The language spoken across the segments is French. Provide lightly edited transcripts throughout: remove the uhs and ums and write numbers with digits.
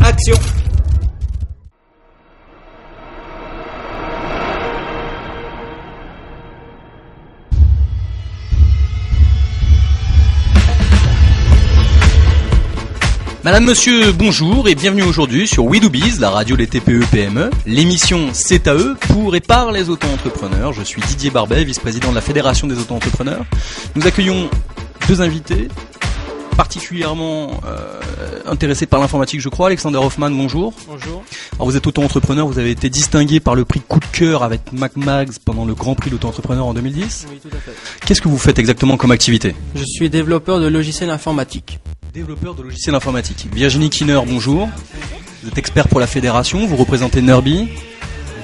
action. Madame, monsieur, bonjour et bienvenue aujourd'hui sur We Do Biz, la radio des TPE-PME. L'émission C'est à eux pour et par les auto-entrepreneurs. Je suis Didier Barbet, vice-président de la Fédération des auto-entrepreneurs. Nous accueillons deux invités particulièrement intéressés par l'informatique, je crois. Alexander Hoffman, bonjour. Bonjour. Alors vous êtes auto-entrepreneur, vous avez été distingué par le prix Coup de cœur avec MacMags pendant le Grand Prix de l'auto-entrepreneur en 2010. Oui, tout à fait. Qu'est-ce que vous faites exactement comme activité ? Je suis développeur de logiciels informatiques. Développeur de logiciels informatiques. Virginie Kinner, bonjour. Vous êtes expert pour la fédération, vous représentez Nerby, donc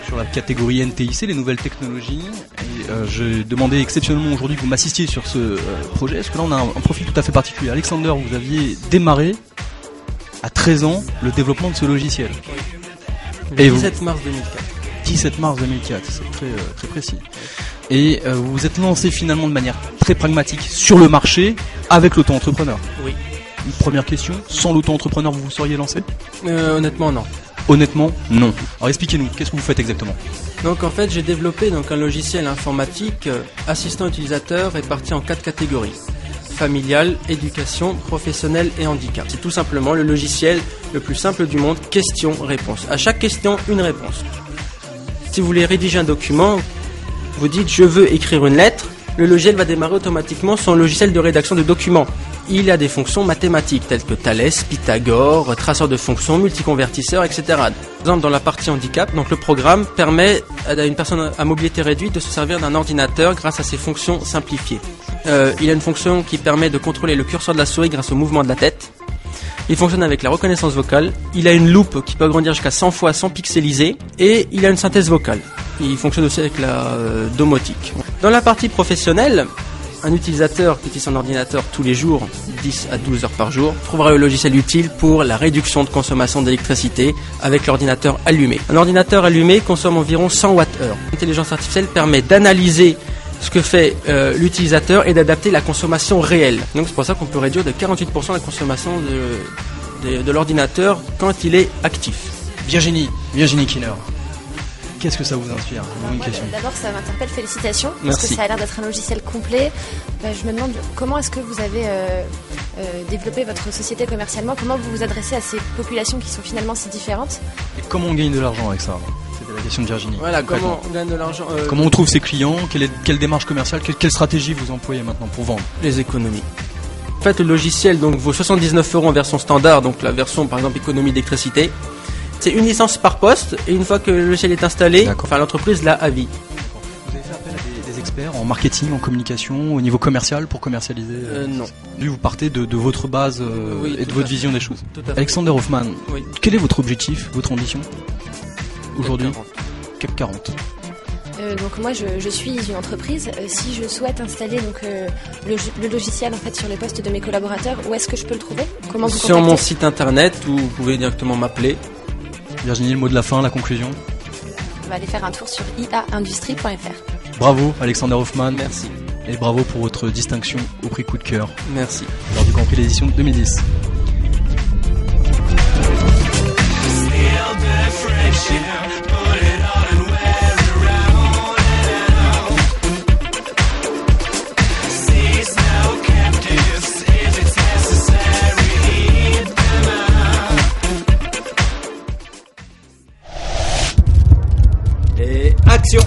sur la catégorie NTIC, les nouvelles technologies. Et j'ai demandé exceptionnellement aujourd'hui que vous m'assistiez sur ce projet, parce que là on a un profil tout à fait particulier. Alexander, vous aviez démarré à 13 ans le développement de ce logiciel. Le 17 mars 2004. 17 mars 2004, c'est très précis. Et vous vous êtes lancé finalement de manière très pragmatique sur le marché avec l'auto-entrepreneur. Oui. Une première question, sans l'auto-entrepreneur vous vous seriez lancé ? Honnêtement, non. Honnêtement, non. Alors expliquez-nous, qu'est-ce que vous faites exactement ? Donc en fait, j'ai développé un logiciel informatique assistant utilisateur réparti en 4 catégories. Familial, éducation, professionnel et handicap. C'est tout simplement le logiciel le plus simple du monde, question-réponse. À chaque question, une réponse. Si vous voulez rédiger un document, vous dites « je veux écrire une lettre », le logiciel va démarrer automatiquement son logiciel de rédaction de documents. Il a des fonctions mathématiques telles que Thalès, Pythagore, traceur de fonctions, multiconvertisseur, etc. Par exemple, dans la partie handicap, donc le programme permet à une personne à mobilité réduite de se servir d'un ordinateur grâce à ses fonctions simplifiées. Il a une fonction qui permet de contrôler le curseur de la souris grâce au mouvement de la tête. Il fonctionne avec la reconnaissance vocale. Il a une loupe qui peut agrandir jusqu'à 100 fois sans pixeliser. Et il a une synthèse vocale. Il fonctionne aussi avec la domotique. Dans la partie professionnelle, un utilisateur qui utilise son ordinateur tous les jours, 10 à 12 heures par jour, trouvera le logiciel utile pour la réduction de consommation d'électricité avec l'ordinateur allumé. Un ordinateur allumé consomme environ 100 Wh. L'intelligence artificielle permet d'analyser ce que fait l'utilisateur et d'adapter la consommation réelle. Donc c'est pour ça qu'on peut réduire de 48% la consommation de l'ordinateur quand il est actif. Virginie Kinner, qu'est-ce que ça vous inspire ? Une question. D'abord, ça m'interpelle, félicitations, parce Merci. que ça a l'air d'être un logiciel complet. Je me demande comment est-ce que vous avez développé votre société commercialement, comment vous vous adressez à ces populations qui sont finalement si différentes. Et comment on gagne de l'argent avec ça ? C'était la question de Virginie. Voilà, comment on gagne de l'argent Comment on trouve ses clients ? Quelle démarche commerciale ? Quelle stratégie vous employez maintenant pour vendre ? Les économies. En fait, le logiciel vaut 79 € en version standard, donc la version par exemple économie d'électricité. C'est une licence par poste et une fois que le logiciel est installé, l'entreprise l'a à vie. Vous avez fait appel à des experts en marketing, en communication, au niveau commercial pour commercialiser Non. Vous partez de votre base Oui, et de votre vision des choses. Tout à fait. Alexander Hoffman, Oui. quel est votre objectif, votre ambition aujourd'hui ? CAC 40. CAC 40. Donc moi, je suis une entreprise. Si je souhaite installer le logiciel en fait sur les postes de mes collaborateurs, où est-ce que je peux le trouver ? Comment vous Sur mon contacter ? site internet où vous pouvez directement m'appeler. Virginie, le mot de la fin, la conclusion. On va aller faire un tour sur iaindustrie.fr. Bravo Alexander Hoffman. Merci. Et bravo pour votre distinction au prix Coup de cœur Merci. lors du Grand Prix d'édition 2010. Et action!